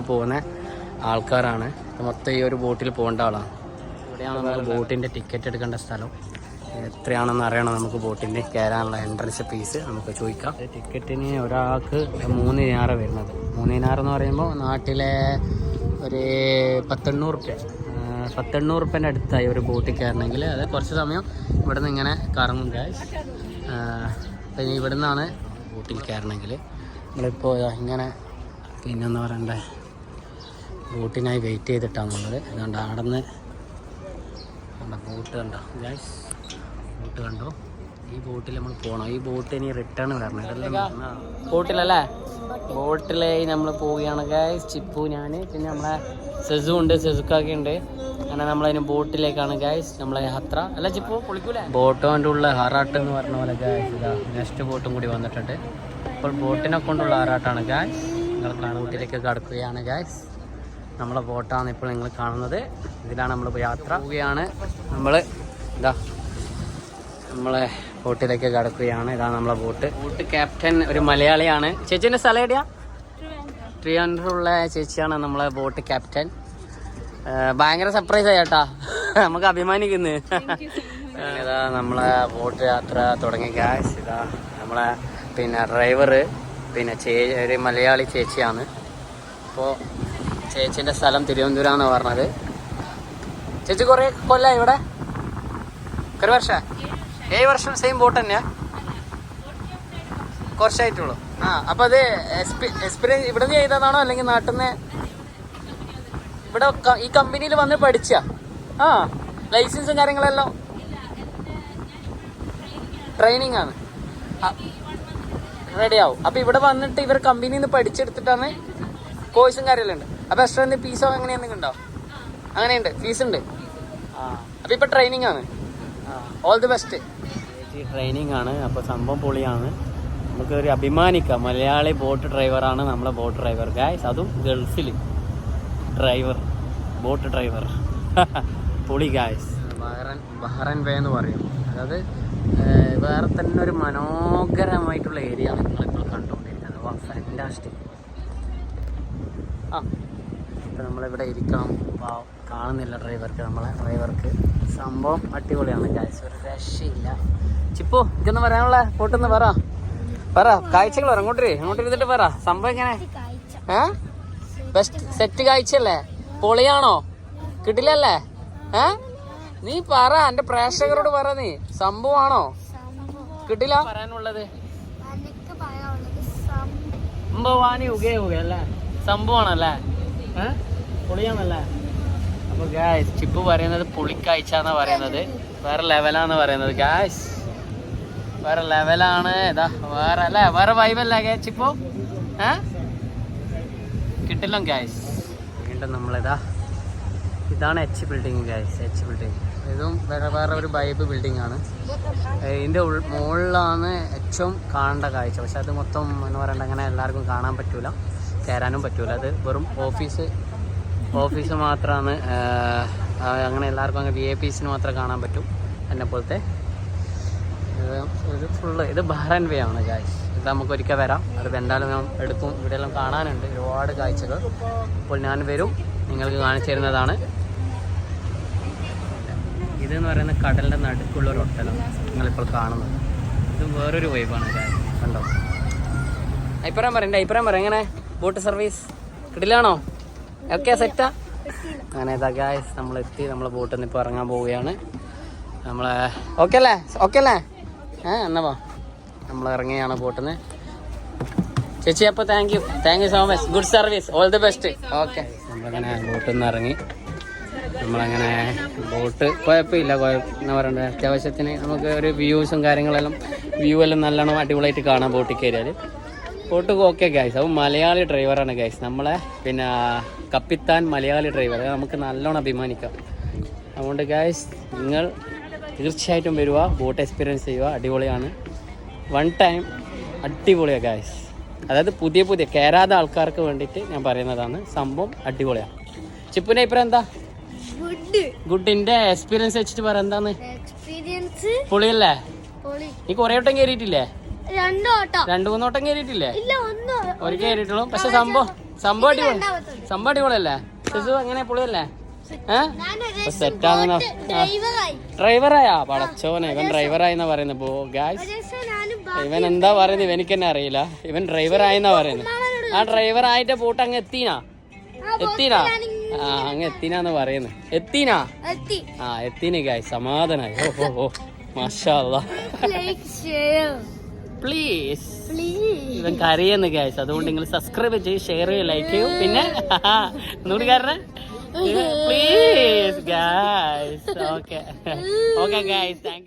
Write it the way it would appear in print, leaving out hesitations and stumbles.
പോകുന്ന ആൾക്കാരാണ്. മൊത്തം ഈ ഒരു ബോട്ടിൽ പോകേണ്ട ആളാണ്. ഇവിടെയാണ് നമ്മൾ ബോട്ടിൻ്റെ ടിക്കറ്റ് എടുക്കേണ്ട സ്ഥലം. എത്രയാണെന്ന് അറിയണം നമുക്ക് ബോട്ടിൻ്റെ കയറാനുള്ള എൻട്രൻസ് ഫീസ് നമുക്ക് ചോദിക്കാം. ടിക്കറ്റിന് ഒരാൾക്ക് 3 ദിനാറ് വരുന്നത്. 3 ദിനാറ് എന്ന് പറയുമ്പോൾ നാട്ടിലെ ഒരു 1,800 റുപ്യേൻ്റെ അടുത്തായി ഒരു ബോട്ടിൽ കയറണമെങ്കിൽ. അത് കുറച്ച് സമയം ഇവിടെ നിന്ന് ഇങ്ങനെ കറങ്ങും ഗൈസ്. പിന്നെ ഇവിടെ നിന്നാണ് ബോട്ടിൽ കയറണമെങ്കിൽ. നമ്മളിപ്പോൾ ഇങ്ങനെ പിന്നെന്താ പറയണ്ടേ, ബോട്ടിനായി വെയിറ്റ് ചെയ്തിട്ടാണുള്ളത്. അതുകൊണ്ട് അവിടെ നിന്ന് ബോട്ട് കണ്ടോ ഗൈസ്, ബോട്ട് കണ്ടോ? ഈ ബോട്ടിൽ നമ്മൾ പോകണം. ഈ ബോട്ട് ഇനി റിട്ടേൺ വരണം. ഇതെല്ലാം ബോട്ടിലല്ലേ, ബോട്ടിലായി നമ്മൾ പോവുകയാണ് ഗൈസ്. ചിപ്പു, ഞാൻ, പിന്നെ നമ്മളെ സെസു ഉണ്ട്, സെസുക്കൊക്കെ ഉണ്ട്. അങ്ങനെ നമ്മളതിന് ബോട്ടിലേക്കാണ് ഗൈസ് നമ്മളെ യാത്ര. അല്ല ചിപ്പു പൊളിക്കൂലേ? ബോട്ടോൻ്റെ ഉള്ള ഹാറാട്ട് എന്ന് പറഞ്ഞ പോലെ ഗൈസ്. ഇതാ നെക്സ്റ്റ് ബോട്ടും കൂടി വന്നിട്ടുണ്ട്. ഇപ്പോൾ ബോട്ടിനെ കൊണ്ടുള്ള ഹാറാട്ടാണ് ഗൈസ്. നിങ്ങൾ ബോട്ടിലേക്ക് കടക്കുകയാണ് ഗൈസ്. നമ്മളെ ബോട്ടാണ് ഇപ്പോൾ നിങ്ങൾ കാണുന്നത്. ഇതിലാണ് നമ്മൾ യാത്ര പോവുകയാണ്. ഇതാ നമ്മളെ ബോട്ടിലേക്ക് കടക്കുകയാണ്. ഇതാണ് നമ്മളെ ബോട്ട്. ക്യാപ്റ്റൻ ഒരു മലയാളിയാണ്. ചേച്ചീൻ്റെ സ്ഥലം എവിടെയാ? ട്രിവാൻഡ്രമുള്ള ചേച്ചിയാണ് നമ്മളെ ബോട്ട് ക്യാപ്റ്റൻ. ഭയങ്കര സർപ്രൈസ് ആയിട്ടാ, നമുക്ക് അഭിമാനിക്കുന്നു. ഇതാ നമ്മളെ ബോട്ട് യാത്ര തുടങ്ങി ഗായ്സ്. ഇതാ നമ്മളെ പിന്നെ ഡ്രൈവർ പിന്നെ ഒരു മലയാളി ചേച്ചിയാണ്. അപ്പോൾ ചേച്ചീൻ്റെ സ്ഥലം തിരുവനന്തപുരം എന്ന് പറഞ്ഞത്. ചേച്ചി കുറേ കൊല്ലമായി ഇവിടെ? ഒരു വർഷം? 7 വർഷം സെയിം ബോട്ട് തന്നെയാ? കുറച്ചായിട്ടുള്ളൂ. അപ്പം അത് എക്സ്പീരിയൻസ് ഇവിടെ നിന്ന് ചെയ്തതാണോ അല്ലെങ്കിൽ നാട്ടിൽ നിന്ന് ഇവിടെ ഈ കമ്പനിയിൽ വന്ന് പഠിച്ച? ലൈസൻസും കാര്യങ്ങളെല്ലാം ട്രെയിനിങ് ആണ്, റെഡി ആവും. അപ്പം ഇവിടെ വന്നിട്ട് ഇവർ കമ്പനിയിൽ നിന്ന് പഠിച്ചെടുത്തിട്ടാണ് കോഴ്സും കാര്യമെല്ലാം ഉണ്ട്. അപ്പം എക്സ്ട്രാ എന്തെങ്കിലും ഫീസോ അങ്ങനെ എന്തെങ്കിലും ഉണ്ടോ? അങ്ങനെയുണ്ട്, ഫീസ് ഉണ്ട്. അപ്പം ഇപ്പം ട്രെയിനിങ് ആണ്. All the best. ട്രെയിനിങ് ആണ്. അപ്പോൾ സംഭവം പൊളിയാണ്. നമുക്കൊരു അഭിമാനിക്കാം. മലയാളി ബോട്ട് ഡ്രൈവറാണ് നമ്മളെ ബോട്ട് ഡ്രൈവർ ഗായ്സ്. അതും ഗൾഫിൽ ഡ്രൈവർ, ബോട്ട് ഡ്രൈവർ. പൊളി ഗായ്സ്. ബഹ്റൈൻ വേ എന്ന് പറയും. അതായത് വേറെ തന്നെ ഒരു മനോഹരമായിട്ടുള്ള ഏരിയ ആണ് നിങ്ങളിപ്പോൾ കണ്ടുകൊണ്ടിരിക്കുന്നത്. ഫാന്റാസ്റ്റിക്. ഇപ്പം നമ്മളിവിടെ ഇരിക്കണം. കാണുന്നില്ല നമ്മളെ ഡ്രൈവർക്ക്. സംഭവം അടിപൊളിയാണ് ഗായ്സ്, ഒരു രക്ഷയില്ല. ചിപ്പു ഇതൊന്ന് പറയാനുള്ള പോട്ടെന്ന് പറ കാഴ്ചകൾ പറ. അങ്ങോട്ട് ഇരുന്നിട്ട് പറ സംഭവം എങ്ങനെ? ബെസ്റ്റ് സെറ്റ് കാഴ്ചയല്ലേ? പൊളിയാണോ? കിട്ടില്ലല്ലേ? നീ പറ, എന്റെ പ്രേക്ഷകരോട് പറ. നീ സംഭവമാണോ? കിട്ടില്ല പറയാനുള്ളത്? സംഭവാനി അല്ലേ? സംഭവമാണല്ലേ? പൊളിയാണല്ലേ? അപ്പൊ ഗായ്സ് ചിപ്പു പറയുന്നത് പൊളിക്കാഴ്ച എന്നാ പറയുന്നത്. വേറെ ലെവലാന്ന് പറയുന്നത് ഗായ്സ്, വേറെ ലെവലാണ്. ഇതാ വേറെ അല്ലേ, വേറെ വൈബല്ലേ ചിപ്പു? കിട്ടില്ല ഗായ്സ്. വീണ്ടും നമ്മളിതാ ഇതാണ് H building guys. H building ഇതും വേറെ ഒരു വൈബ് ബിൽഡിംഗ് ആണ്. ഇതിൻ്റെ മുകളിലാണ് ഏറ്റവും കാണേണ്ട കാഴ്ച. പക്ഷെ അത് മൊത്തം എന്ന് പറയണ്ട അങ്ങനെ എല്ലാവർക്കും കാണാൻ പറ്റൂല, കയറാനും പറ്റൂല. അത് വെറും ഓഫീസ് മാത്രമാണ്. അങ്ങനെ എല്ലാവർക്കും അങ്ങനെ VIPസിന് മാത്രമേ കാണാൻ പറ്റും. എന്നെ പോലത്തെ ഇത് ഫുള്ള് ഇത് ബഹ്റൈൻ വേ ആണ് ഗായ്സ്. ഇത് നമുക്ക് ഒരിക്കൽ വരാം. അത് എന്തായാലും ഞാൻ എടുക്കും. ഇവിടെയെല്ലാം കാണാനുണ്ട് ഒരുപാട് കാഴ്ചകൾ. അപ്പോൾ ഞാൻ വരും, നിങ്ങൾക്ക് കാണിച്ചു തരുന്നതാണ്. ഇതെന്ന് പറയുന്നത് കടലിൻ്റെ നടുക്കുള്ള ഒരു ഹോട്ടലാണ് നിങ്ങളിപ്പോൾ കാണുന്നത്. ഇത് വേറൊരു വൈബാണ് ഗായ്സ്. കണ്ടോ? അഭിപ്രായം പറ എങ്ങനെ ബോട്ട് സർവീസ്? കിടിലാണോ? ഓക്കെ, സെറ്റാ? അങ്ങനെ ഇതാ ഗായ്സ് നമ്മളെത്തി. നമ്മളെ ബോട്ടിൽ നിന്ന് ഇപ്പോൾ ഇറങ്ങാൻ പോവുകയാണ്. നമ്മളെ ഓക്കെ അല്ലേ? എന്നാ നമ്മൾ ഇറങ്ങിയാണ് ബോട്ടിൽ നിന്ന്. ചേച്ചി അപ്പോൾ thank you so much. Good service, all the best. Okay, നമ്മളങ്ങനെ ബോട്ടിൽ നിന്ന് ഇറങ്ങി. നമ്മളങ്ങനെ ബോട്ട് കുഴപ്പമില്ല, എന്താ പറയണ്ടത്, അത്യാവശ്യത്തിന് നമുക്ക് ഒരു വ്യൂസും കാര്യങ്ങളെല്ലാം എല്ലാം നല്ലോണം അടിപൊളിയായിട്ട് കാണാം ബോട്ടിൽ കയറിയാൽ. Boat okay guys. അപ്പോൾ മലയാളി ഡ്രൈവറാണ് ഗൈസ് നമ്മളെ, പിന്നെ കപ്പിത്താൻ മലയാളി ഡ്രൈവർ. നമുക്ക് നല്ലോണം അഭിമാനിക്കാം. അതുകൊണ്ട് ഗൈസ് നിങ്ങൾ തീർച്ചയായിട്ടും വരിക, ബോട്ട് എക്സ്പീരിയൻസ് ചെയ്യുക. അടിപൊളിയാണ്. 1 ടൈം അടിപൊളിയാണ് ഗൈസ്. അതായത് പുതിയ കയറാത്ത ആൾക്കാർക്ക് വേണ്ടിയിട്ട് ഞാൻ പറയുന്നതാണ്. സംഭവം അടിപൊളിയാണ്. ചിപ്പുവിൻ്റെ അഭിപ്രായം എന്താ? ഗുഡിന്റെ എക്സ്പീരിയൻസ് വെച്ചിട്ട് പറ. എന്താന്ന് പൊളിയല്ലേ? നീ കൊറേ വട്ടം കയറിയിട്ടില്ലേ? 2-3 വട്ടം കയറിയിട്ടില്ലേ? ഒരു കയറിയിട്ടുള്ളൂ. പക്ഷെ സംഭവം സംഭവം അടിപൊളിയല്ലേ ശിശു? എങ്ങനെ പൊളിയല്ലേ? സെറ്റാണെന്നോ? ഡ്രൈവറായാ? പടച്ചോനെ, ഇവൻ ഡ്രൈവറായിന്നാ പറയുന്നത്. ഇവൻ എന്താ പറയുന്നത് എനിക്ക് തന്നെ അറിയില്ല. ഇവൻ ഡ്രൈവറായിന്നാ പറയുന്നത്. ആ ഡ്രൈവറായിട്ട് പോട്ട് അങ്ങ് എത്തീനാ? അങ്ങ് എത്തീനാന്ന് പറയുന്നു. എത്തീനാ? എത്തീന് ഗായ്സ്. സമാധാനായി. ഓ മാഷാ അല്ലാഹ്. പ്ലീസ്. ഇവൻ കരയുന്നു ഗായ്സ്. അതുകൊണ്ട് നിങ്ങൾ സബ്സ്ക്രൈബ് ചെയ്യും, ഷെയർ ചെയ്യും, ലൈക്ക് ചെയ്യും. പിന്നെ ഒന്നുകൂടി കാരണം please guys. Okay guys, thank you.